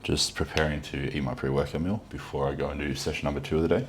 Just preparing to eat my pre-workout meal before I go and do session number 2 of the day.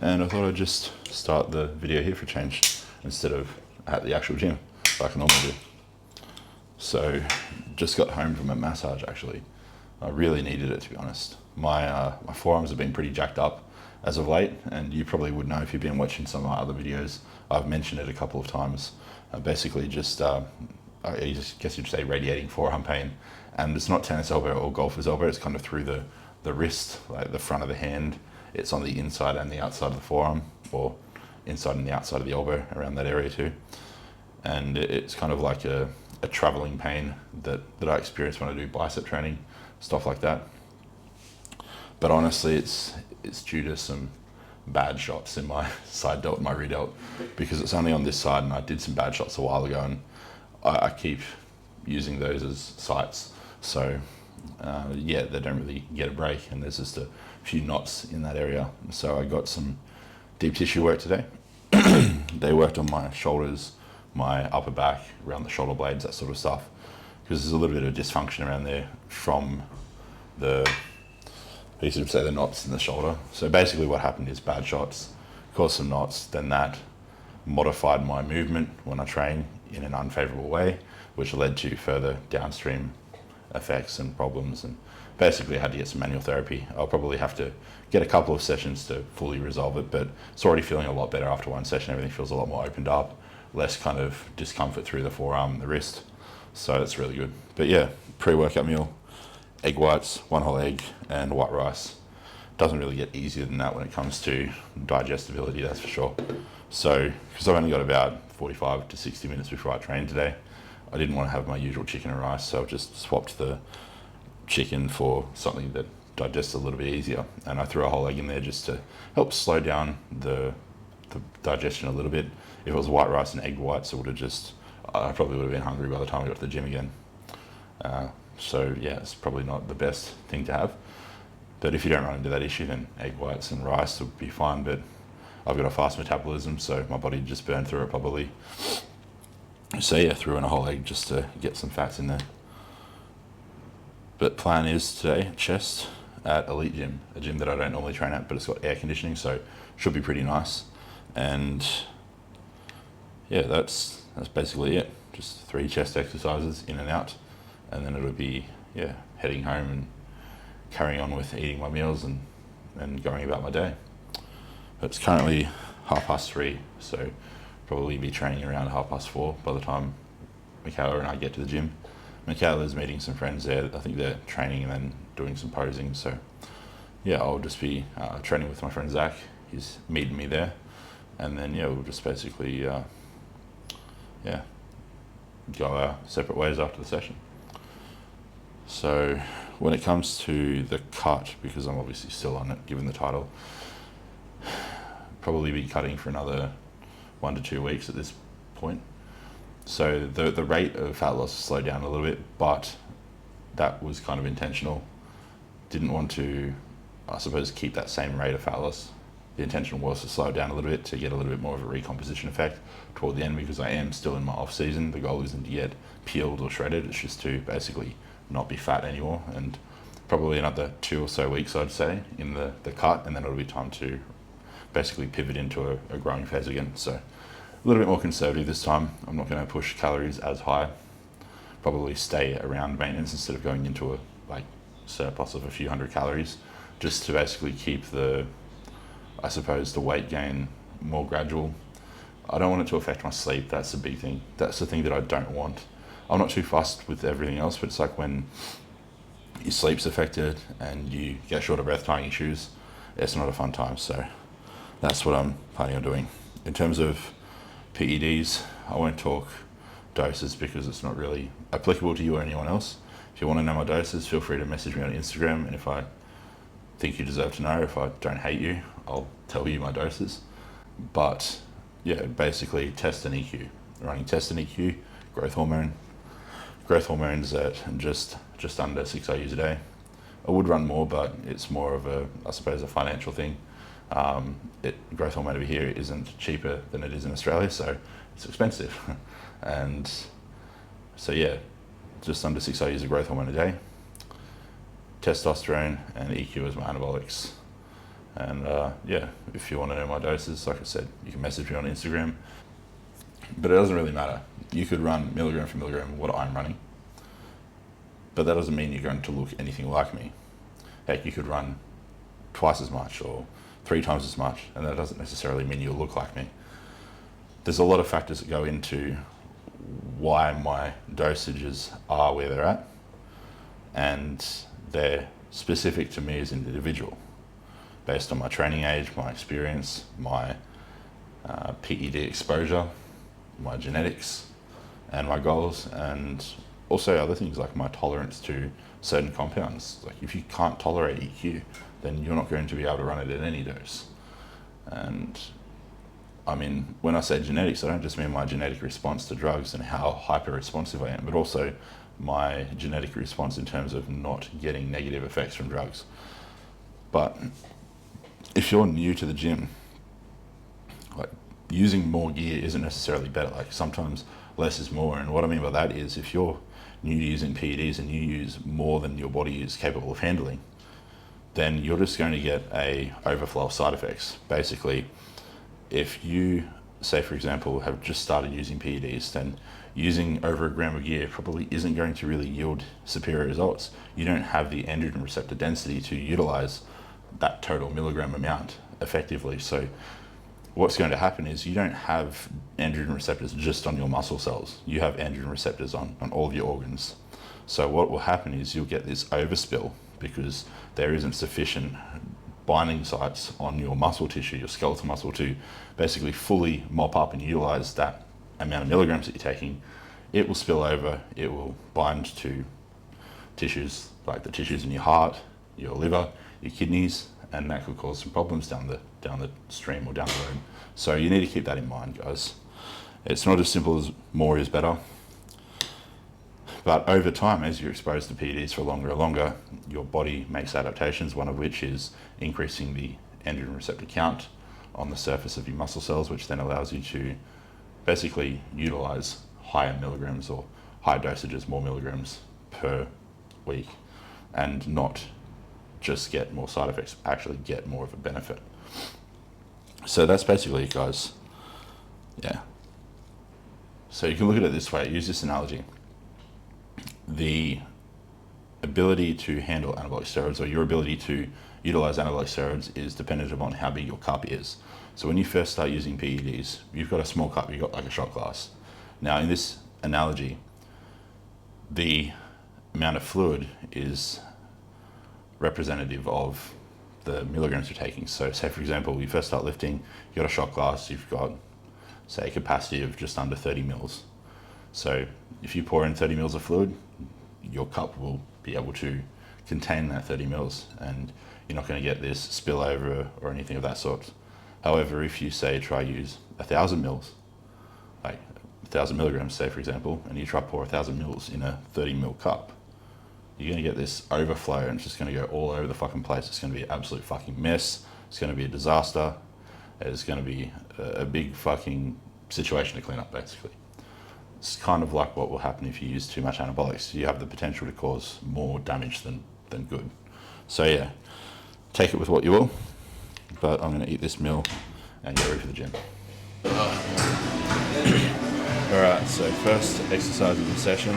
And I thought I'd just start the video here for a change instead of at the actual gym like I normally do. So just got home from a massage actually. I really needed it, to be honest. My forearms have been pretty jacked up as of late, and you probably would know if you've been watching some of my other videos. I've mentioned it a couple of times. Basically just, I guess you'd say radiating forearm pain. And it's not tennis elbow or golfer's elbow, it's kind of through the wrist, like the front of the hand. It's on the inside and the outside of the forearm, or inside and the outside of the elbow, around that area too. And it's kind of like a traveling pain that I experience when I do bicep training, stuff like that. But honestly, it's due to some bad shots in my side delt and my rear delt, because it's only on this side, and I did some bad shots a while ago, and I keep using those as sites. So yeah, they don't really get a break, and there's just a few knots in that area. So I got some deep tissue work today. They worked on my shoulders, my upper back, around the shoulder blades, that sort of stuff, because there's a little bit of dysfunction around there from the, you should say, the knots in the shoulder. So basically what happened is bad shots caused some knots, then that modified my movement when I train in an unfavorable way, which led to further downstream effects and problems, and basically I had to get some manual therapy. I'll probably have to get a couple of sessions to fully resolve it, but it's already feeling a lot better after one session. Everything feels a lot more opened up, less kind of discomfort through the forearm and the wrist. So that's really good. But yeah, pre-workout meal, egg whites, 1 whole egg, and white rice. Doesn't really get easier than that when it comes to digestibility, that's for sure. So, because I've only got about 45 to 60 minutes before I train today, I didn't want to have my usual chicken and rice, so I just swapped the chicken for something that digests a little bit easier. And I threw a whole egg in there just to help slow down the digestion a little bit. If it was white rice and egg whites, I probably would have been hungry by the time I got to the gym again. So yeah, it's probably not the best thing to have. But if you don't run into that issue, then egg whites and rice would be fine. But I've got a fast metabolism, so my body just burned through it probably. So yeah, threw in a whole egg just to get some fats in there. But plan is today, chest at Elite Gym, a gym that I don't normally train at, but it's got air conditioning, so should be pretty nice. And yeah, that's basically it. Just 3 chest exercises in and out, and then it'll be, yeah, heading home and carrying on with eating my meals and going about my day. But it's currently 3:30, so probably be training around 4:30 by the time Michaela and I get to the gym. Michaela's meeting some friends there. I think they're training and then doing some posing. So yeah, I'll just be training with my friend Zach. He's meeting me there, and then yeah, we'll just basically go our separate ways after the session. So when it comes to the cut, because I'm obviously still on it given the title, probably be cutting for another 1 to 2 weeks at this point. So the rate of fat loss slowed down a little bit, but that was kind of intentional. Didn't want to, I suppose, keep that same rate of fat loss. The intention was to slow it down a little bit to get a little bit more of a recomposition effect toward the end, because I am still in my off season. The goal isn't to get peeled or shredded, it's just to basically not be fat anymore, and probably another 2 or so weeks, I'd say, in the cut, and then it'll be time to basically pivot into a growing phase again. So a little bit more conservative this time. I'm not going to push calories as high. Probably stay around maintenance instead of going into a surplus of a few hundred calories, just to basically keep the weight gain more gradual. I don't want it to affect my sleep. That's the big thing. That's the thing that I don't want. I'm not too fussed with everything else, but it's like when your sleep's affected and you get short of breath, tying issues, it's not a fun time. So that's what I'm planning on doing. In terms of PEDs, I won't talk doses because it's not really applicable to you or anyone else. If you want to know my doses, feel free to message me on Instagram, and if I think you deserve to know, if I don't hate you, I'll tell you my doses. But yeah, basically test and EQ. Running test and EQ, growth hormone. Growth hormone's at just under 6 IUs a day. I would run more, but it's more of a financial thing. Growth hormone over here isn't cheaper than it is in Australia, so it's expensive. And So yeah, just under 6 IUs of growth hormone a day, testosterone and EQ as my anabolics. And yeah, if you want to know my doses, like I said, you can message me on Instagram. But it doesn't really matter. You could run milligram for milligram what I'm running, but that doesn't mean you're going to look anything like me. Heck, you could run twice as much or 3 times as much, and that doesn't necessarily mean you'll look like me. There's a lot of factors that go into why my dosages are where they're at, and they're specific to me as an individual, based on my training age, my experience, my PED exposure, my genetics, and my goals, and also other things like my tolerance to certain compounds. Like if you can't tolerate EQ, then you're not going to be able to run it at any dose. And I mean, when I say genetics, I don't just mean my genetic response to drugs and how hyper responsive I am, but also my genetic response in terms of not getting negative effects from drugs. But if you're new to the gym, like using more gear isn't necessarily better. Like sometimes less is more. And what I mean by that is if you're new to using PEDs and you use more than your body is capable of handling, then you're just going to get a overflow of side effects. Basically, if you say, for example, have just started using PEDs, then using over a gram of gear probably isn't going to really yield superior results. You don't have the androgen receptor density to utilize that total milligram amount effectively. So what's going to happen is you don't have androgen receptors just on your muscle cells. You have androgen receptors on all of your organs. So what will happen is you'll get this overspill because there isn't sufficient binding sites on your muscle tissue, your skeletal muscle, to basically fully mop up and utilize that amount of milligrams that you're taking. It will spill over, it will bind to tissues like the tissues in your heart, your liver, your kidneys, and that could cause some problems down the stream or down the road. So you need to keep that in mind, guys. It's not as simple as more is better. But over time, as you're exposed to PEDs for longer and longer, your body makes adaptations, one of which is increasing the androgen receptor count on the surface of your muscle cells, which then allows you to basically utilize higher milligrams or high dosages, more milligrams per week, and not just get more side effects, actually get more of a benefit. So that's basically it, guys. Yeah. So you can look at it this way, use this analogy. The ability to handle anabolic steroids, or your ability to utilize anabolic steroids, is dependent upon how big your cup is. So when you first start using PEDs, you've got a small cup, you've got like a shot glass. Now in this analogy, the amount of fluid is representative of the milligrams you're taking. So say for example, you first start lifting, you've got a shot glass, you've got say a capacity of just under 30 mils. So if you pour in 30 mils of fluid, your cup will be able to contain that 30 mils and you're not going to get this spillover or anything of that sort. However, if you say try use 1,000 mils, like 1,000 milligrams say for example, and you try pour 1,000 mils in a 30 mil cup, you're going to get this overflow and it's just going to go all over the fucking place. It's going to be an absolute fucking mess. It's going to be a disaster. It's going to be a big fucking situation to clean up basically. It's kind of like what will happen if you use too much anabolics. You have the potential to cause more damage than good. So yeah, take it with what you will, but I'm going to eat this meal and get ready for the gym. Alright, so first exercise of the session.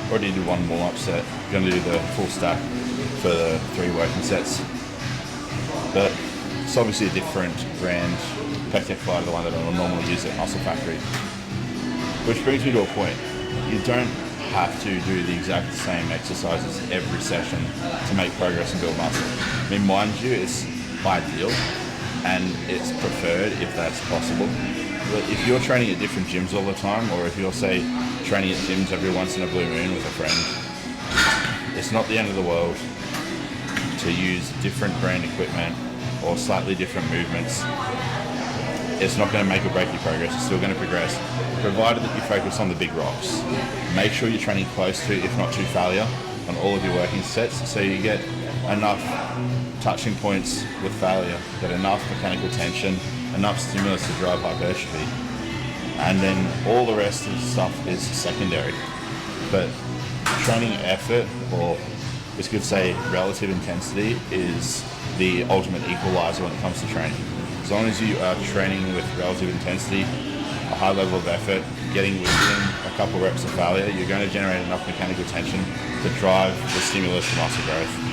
Already did one warm-up set. Going to do the full stack for the 3 working sets. But it's obviously a different brand, Pectec Fly, the one that I will normally use at Muscle Factory. Which brings me to a point. You don't have to do the exact same exercises every session to make progress and build muscle. I mean, mind you, it's ideal and it's preferred if that's possible. But if you're training at different gyms all the time, or if you're, say, training at gyms every once in a blue moon with a friend, it's not the end of the world to use different brand equipment or slightly different movements. It's not going to make or break your progress. It's still going to progress, provided that you focus on the big rocks. Make sure you're training close to, if not to failure, on all of your working sets, so you get enough touching points with failure, get enough mechanical tension, enough stimulus to drive hypertrophy, and then all the rest of the stuff is secondary. but training effort, or we could say relative intensity, is the ultimate equalizer when it comes to training. As long as you are training with relative intensity, a high level of effort, getting within a couple reps of failure, you're going to generate enough mechanical tension to drive the stimulus to muscle growth.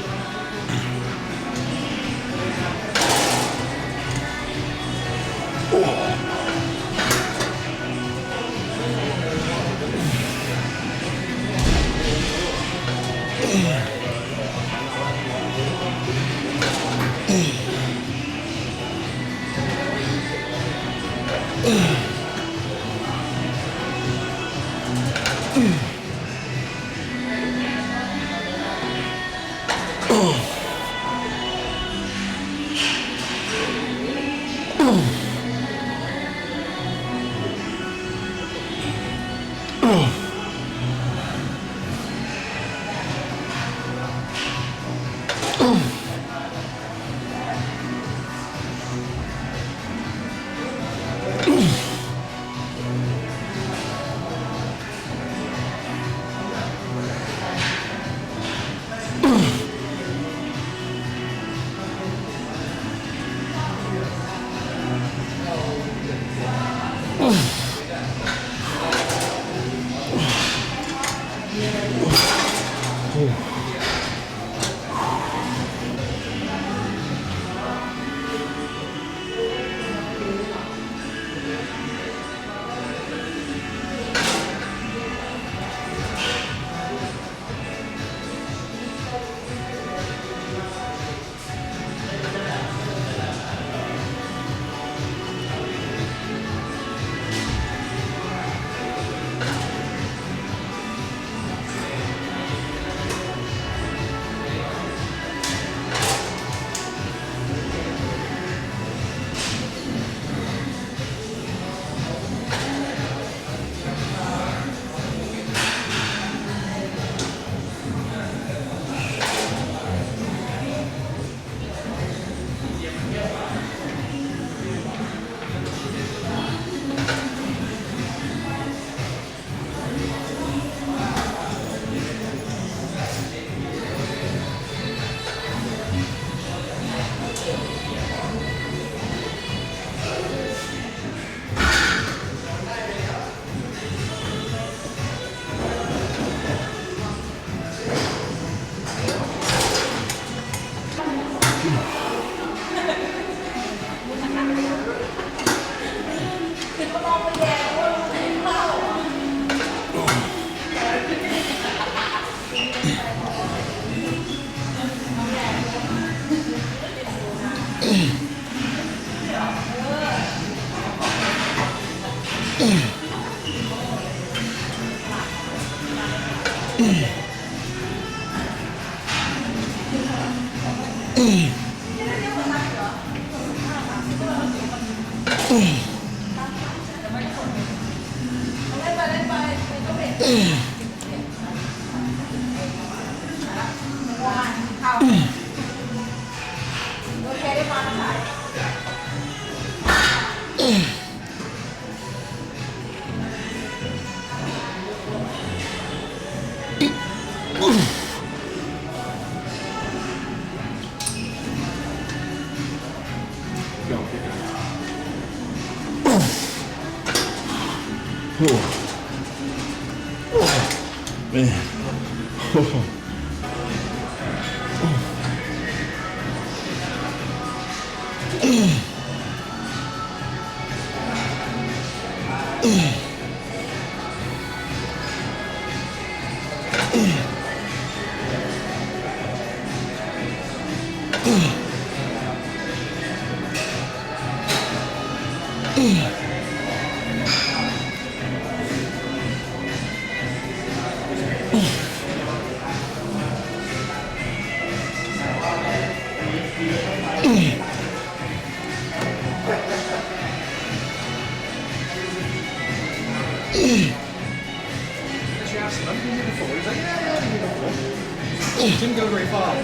Didn't go very far. Or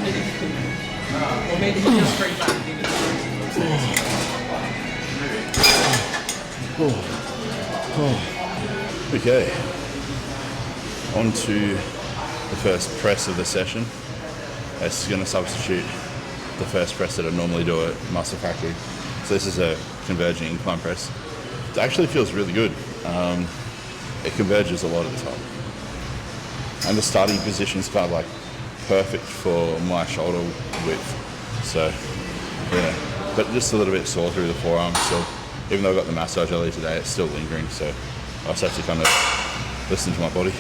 maybe he just straight back. Okay. On to the first press of the session. This is going to substitute the first press that I normally do at Muscle Factory. So this is a converging incline press. It actually feels really good. It converges a lot of the time. And the starting position is kind of like perfect for my shoulder width. So yeah, but just a little bit sore through the forearm still. Even though I got the massage earlier today, it's still lingering. So I just have to kind of listen to my body.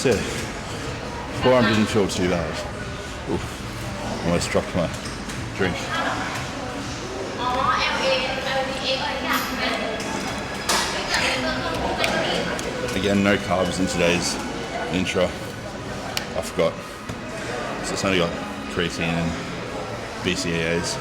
So, forearm didn't feel too bad. Oof, almost dropped my drink. Again, no carbs in today's intro. I forgot. So it's only got creatine and BCAAs.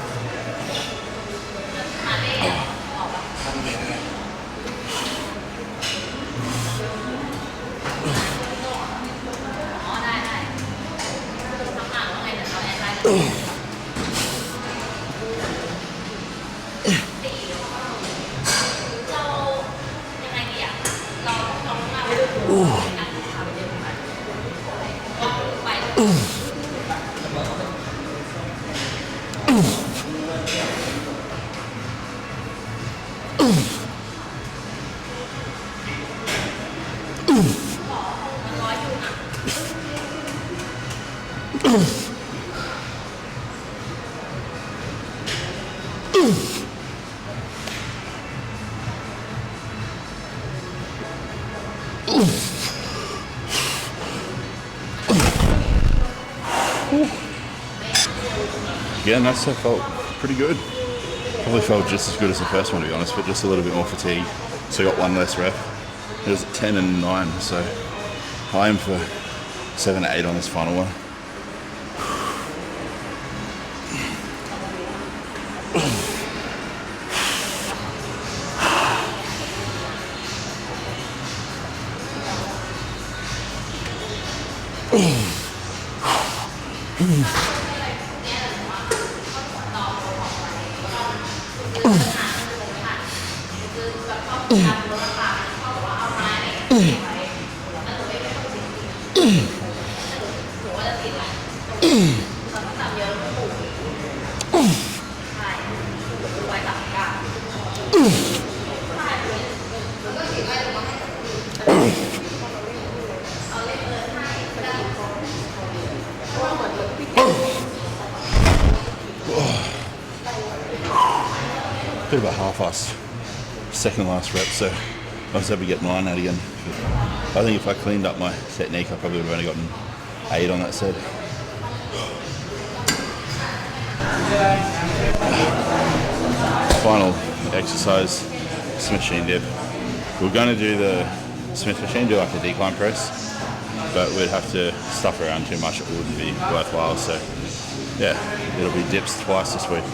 Yeah, and that stuff felt pretty good. Probably felt just as good as the first one, to be honest, but just a little bit more fatigue. So I got one less rep. It was at 10 and 9, so I aim for 7 to 8 on this final one. Bit of a half-assed second last rep, so was able to get 9 out again. I think if I cleaned up my technique, I probably would have only gotten 8 on that set. Final exercise, Smith machine dip. We're going to do the Smith machine, do like a decline press, but we'd have to stuff around too much. It wouldn't be worthwhile. So yeah, it'll be dips twice this week.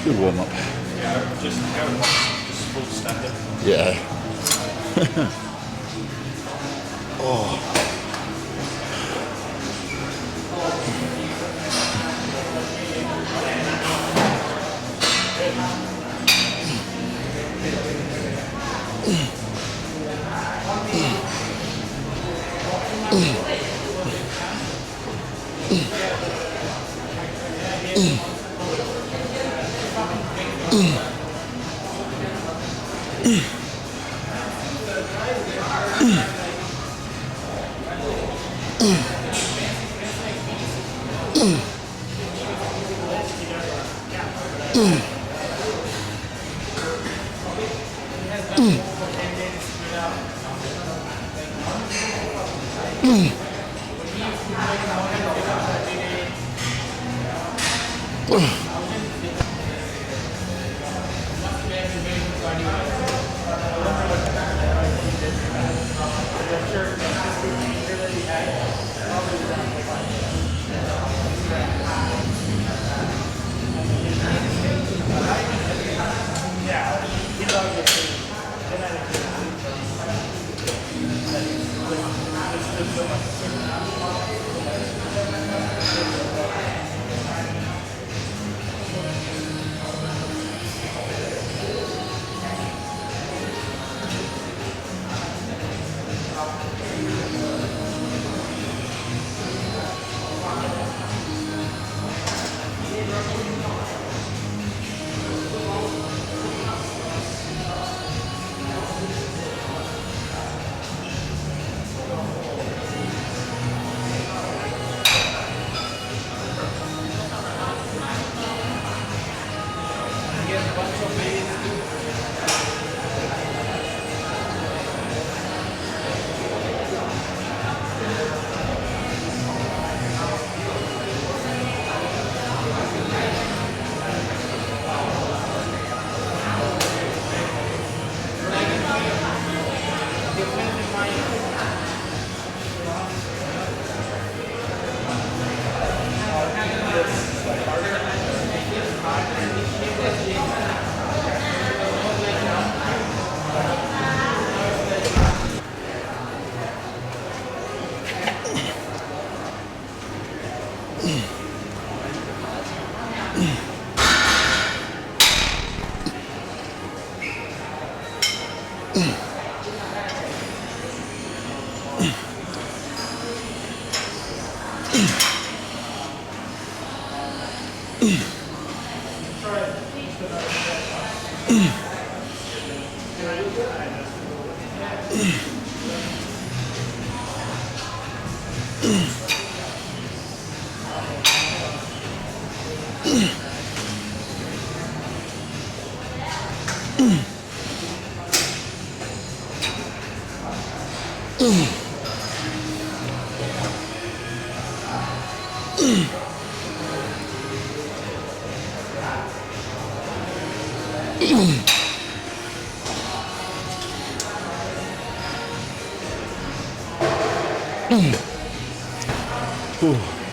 Good warm up. Yeah, just full standard. Yeah. Oh. Ooh.